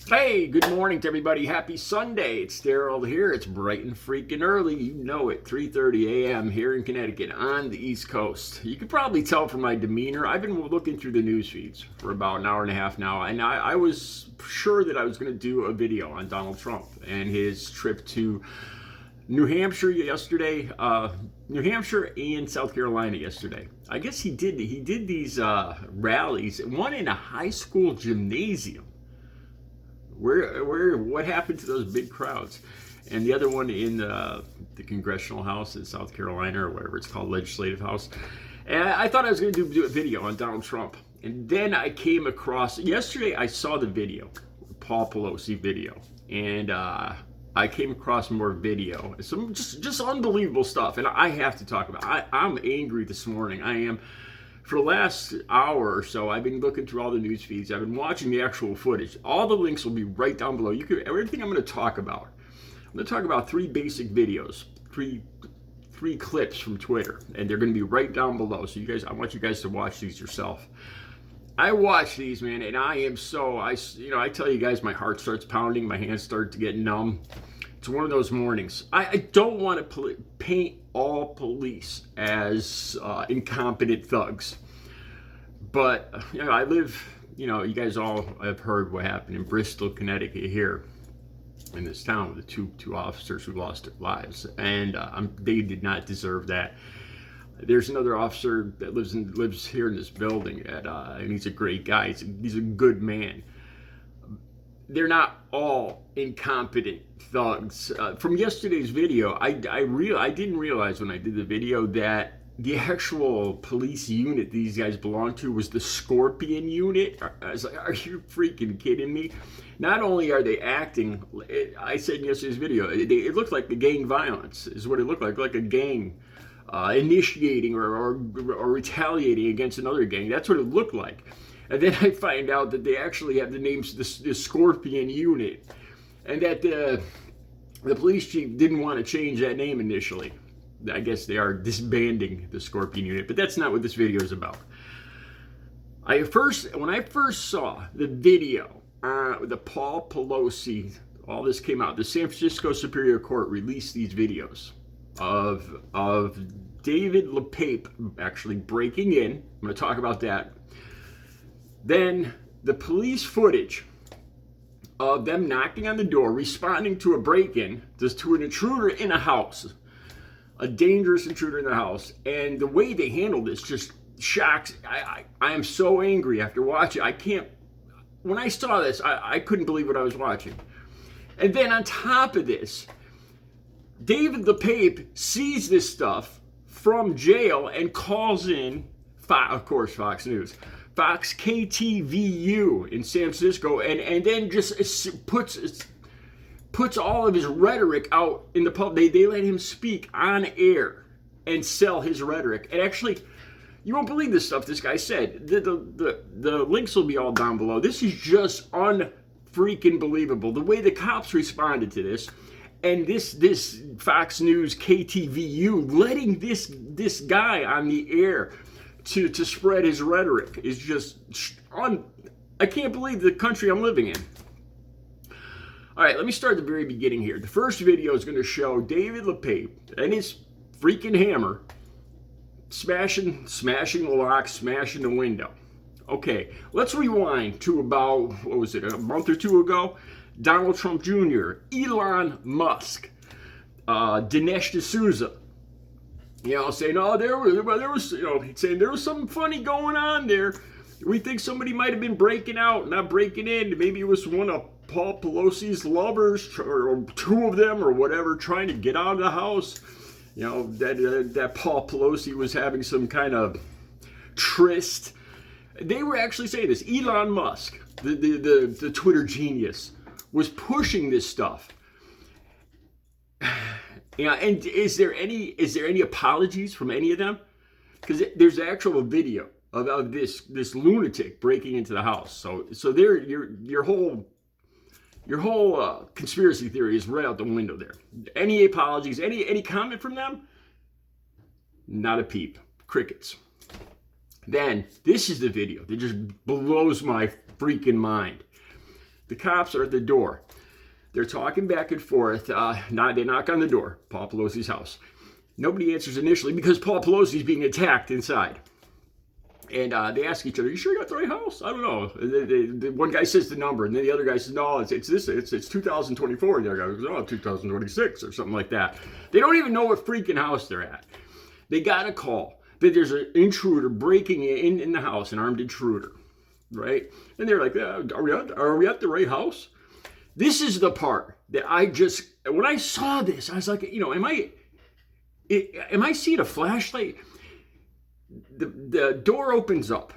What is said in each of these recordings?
Hey, good morning to everybody. Happy Sunday. It's Daryl here. It's bright and freaking early. You know it. 3:30 a.m. here in Connecticut on the East Coast. You can probably tell from my demeanor. I've been looking through the news feeds for about an hour and a half now, and I was sure that I was going to do a video on Donald Trump and his trip to New Hampshire yesterday, New Hampshire and South Carolina yesterday. I guess he did these rallies, one in a high school gymnasium. What happened to those big crowds? And the other one in the Congressional House in South Carolina, or whatever it's called, Legislative House. And I thought I was going to do a video on Donald Trump. And then I came across, yesterday I saw the video, Paul Pelosi video. And I came across more video, some just unbelievable stuff. And I have to talk about it. I'm angry this morning. I am. For the last hour or so, I've been looking through all the news feeds. I've been watching the actual footage. All the links will be right down below. Everything I'm going to talk about. I'm going to talk about three basic videos, three clips from Twitter, and they're going to be right down below. So I want you guys to watch these yourself. I watch these, man, and I tell you guys, my heart starts pounding, my hands start to get numb. It's one of those mornings. I don't want to paint all police as incompetent thugs. But, I live, you guys all have heard what happened in Bristol, Connecticut here in this town with the two officers who lost their lives. And they did not deserve that. There's another officer that lives here in this building, and he's a great guy. He's a good man. They're not all incompetent thugs. From yesterday's video, I didn't realize when I did the video that the actual police unit these guys belong to was the Scorpion unit. I was like, are you freaking kidding me? Not only are they acting, I said in yesterday's video, it looked like the gang violence is what it looked like a gang initiating or retaliating against another gang. That's what it looked like. And then I find out that they actually have the names the Scorpion unit, and that the police chief didn't want to change that name initially. I guess they are disbanding the Scorpion unit, but that's not what this video is about. When I first saw the video, the Paul Pelosi, all this came out. The San Francisco Superior Court released these videos of DAVID LePAPE actually breaking in. I'm going to talk about that. Then the police footage of them knocking on the door, responding to a break-in, to an intruder in a house, a dangerous intruder in the house, and the way they handled this just shocks. I am so angry after watching. When I saw this, I couldn't believe what I was watching. And then on top of this, DAVID LePAPE sees this stuff from jail and calls in, of course, Fox News. Fox KTVU in San Francisco, and then just puts all of his rhetoric out in the public. They let him speak on air and sell his rhetoric. And actually, you won't believe this stuff this guy said. The links will be all down below. This is just unfreaking believable. The way the cops responded to this, and this Fox News KTVU letting this guy on the air to spread his rhetoric is just I can't believe the country I'm living in. All right, let me start at the very beginning here. The first video is going to show DAVID LePAPE and his freaking hammer smashing the lock, smashing the window. Okay, let's rewind to about, a month or two ago? Donald Trump Jr., Elon Musk, Dinesh D'Souza, saying, oh, there was, saying there was something funny going on there. We think somebody might have been breaking out, not breaking in. Maybe it was one of Paul Pelosi's lovers, or two of them, or whatever, trying to get out of the house. That Paul Pelosi was having some kind of tryst. They were actually saying this. Elon Musk, the Twitter genius, was pushing this stuff. And is there any apologies from any of them? Because there's actual video of this lunatic breaking into the house. So there, your whole conspiracy theory is right out the window there. Any apologies? Any comment from them? Not a peep. Crickets. Then this is the video that just blows my freaking mind. The cops are at the door. They're talking back and forth. They knock on the door, Paul Pelosi's house. Nobody answers initially because Paul Pelosi's being attacked inside. And they ask each other, "You sure you got the right house?" "I don't know." The one guy says the number, and then the other guy says, "No, it's 2024." And the other guy goes, "Oh, 2026 or something like that." They don't even know what freaking house they're at. They got a call that there's an intruder breaking in the house, an armed intruder, right? And they're like, "Are we at the right house?" This is the part that when I saw this, I was like, am I seeing a flashlight? The door opens up,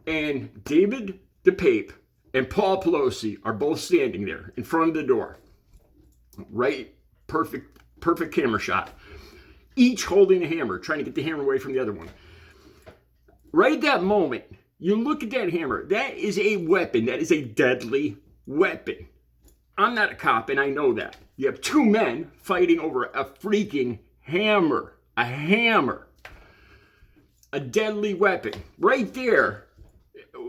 and David DePape and Paul Pelosi are both standing there in front of the door. Right? Perfect camera shot. Each holding a hammer, trying to get the hammer away from the other one. Right at that moment, you look at that hammer. That is a weapon. That is a deadly weapon. I'm not a cop, and I know that. You have two men fighting over a freaking hammer. A hammer. A deadly weapon. Right there.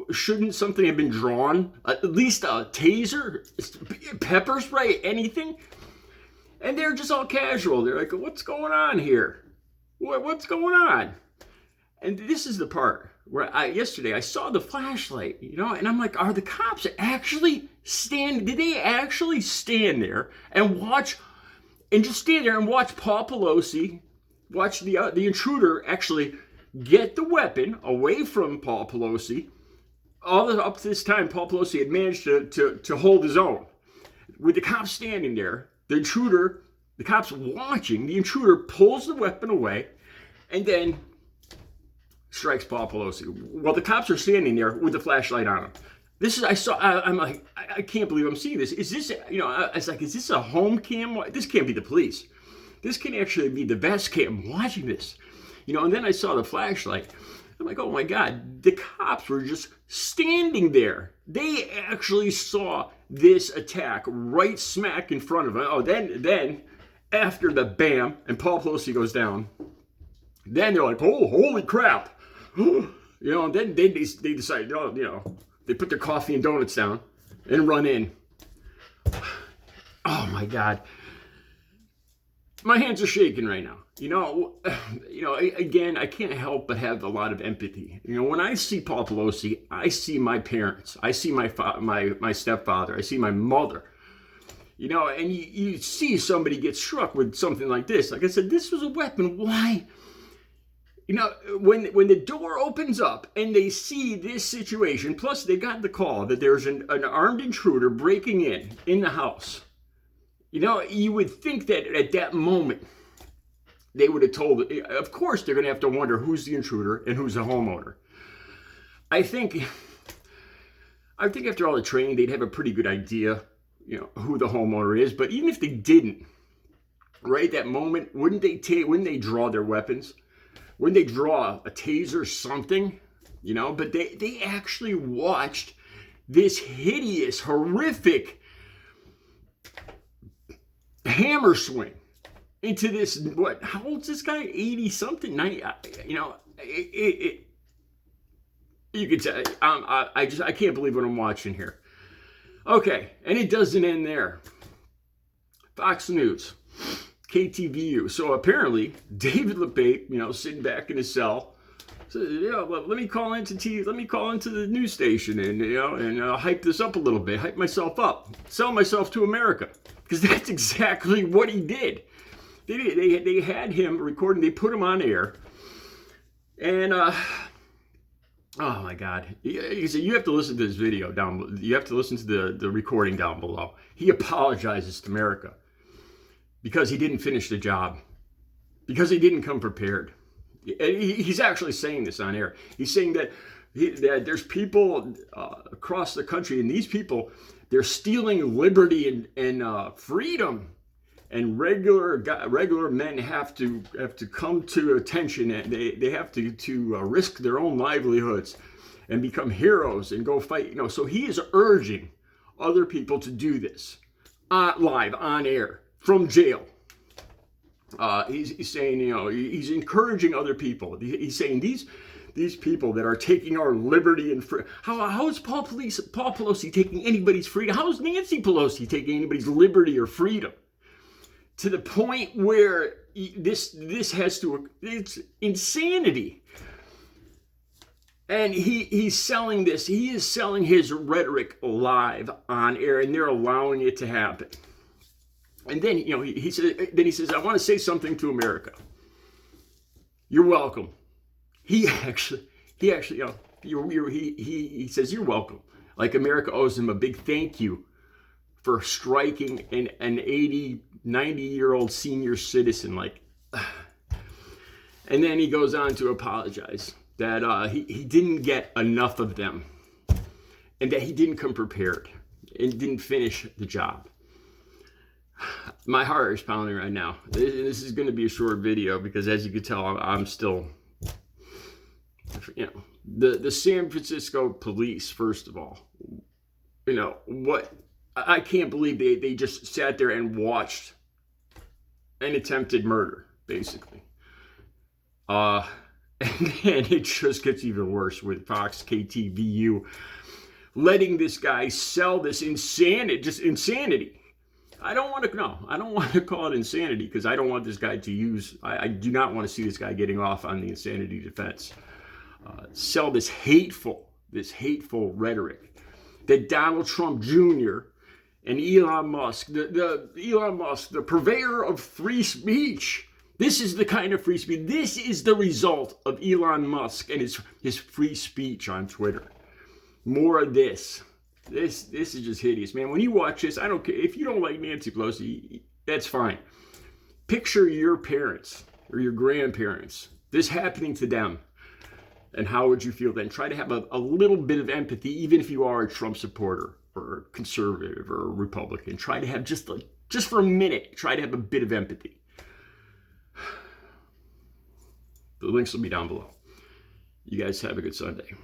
Shouldn't something have been drawn? At least a taser? Pepper spray? Anything? And they're just all casual. They're like, "What's going on here? What's going on?" And this is the part where yesterday I saw the flashlight, and I'm like, are the cops actually did they actually stand there and watch, and just stand there and watch Paul Pelosi, watch the intruder actually get the weapon away from Paul Pelosi? Up to this time, Paul Pelosi had managed to hold his own. With the cops standing there, the cops watching, the intruder pulls the weapon away and then strikes Paul Pelosi. Well, the cops are standing there with the flashlight on them. I'm like, I can't believe I'm seeing this. Is this, I was like, is this a home cam? This can't be the police. This can actually be the vest cam watching this. And then I saw the flashlight. I'm like, oh my God, the cops were just standing there. They actually saw this attack right smack in front of them. Oh, then after the bam, and Paul Pelosi goes down, then they're like, oh, holy crap. And then they decide, they put their coffee and donuts down and run in. Oh my God. My hands are shaking right now. Again, I can't help but have a lot of empathy. When I see Paul Pelosi, I see my parents. I see my stepfather. I see my mother. And you see somebody get struck with something like this. Like I said, this was a weapon. Why? When the door opens up and they see this situation, plus they got the call that there's an armed intruder breaking in the house. You would think that at that moment, they would have told, of course, they're going to have to wonder who's the intruder and who's the homeowner. I think after all the training, they'd have a pretty good idea, who the homeowner is. But even if they didn't, right at that moment, wouldn't they draw their weapons? Wouldn't they draw a taser or something? But they actually watched this hideous, horrific hammer swing into this, how old's this guy? 80 something, 90, you could say, I can't believe what I'm watching here. Okay, and it doesn't end there. Fox News, KTVU. So apparently, David LePape, sitting back in his cell, said, let me call into TV, let me call into the news station and hype this up a little bit, hype myself up, sell myself to America. Because that's exactly what he did. They had him recording, they put him on air, and oh my God, you have to listen to this video you have to listen to the recording down below. He apologizes to America because he didn't finish the job, because he didn't come prepared. He's actually saying this on air. He's saying that there's people across the country, and these people, they're stealing liberty and freedom. And regular men have to come to attention, and they have to risk their own livelihoods and become heroes and go fight. So he is urging other people to do this live on air from jail. He's saying, he's encouraging other people. He's saying these these people that are taking our liberty and freedom. How is Paul Pelosi taking anybody's freedom? How is Nancy Pelosi taking anybody's liberty or freedom? To the point where this has to, it's insanity. And he's selling this. He is selling his rhetoric live on air, and they're allowing it to happen. And then, he says, I want to say something to America. You're welcome. He actually, he says, you're welcome. Like America owes him a big thank you for striking an 80, 90-year-old senior citizen. And then he goes on to apologize that he didn't get enough of them and that he didn't come prepared and didn't finish the job. My heart is pounding right now. This is going to be a short video because, as you can tell, I'm still, the San Francisco police, first of all, what, I can't believe they just sat there and watched an attempted murder, basically. And it just gets even worse with Fox, KTVU, letting this guy sell this insanity. I don't want to call it insanity because I don't want this guy to I do not want to see this guy getting off on the insanity defense. Sell this hateful rhetoric that Donald Trump Jr. and Elon Musk, the purveyor of free speech. This is the kind of free speech. This is the result of Elon Musk and his free speech on Twitter. More of this. This is just hideous, man. When you watch this, I don't care. If you don't like Nancy Pelosi, that's fine. Picture your parents or your grandparents, this happening to them. And how would you feel then? Try to have a little bit of empathy, even if you are a Trump supporter or a conservative or a Republican. Try to have just for a minute, try to have a bit of empathy. The links will be down below. You guys have a good Sunday.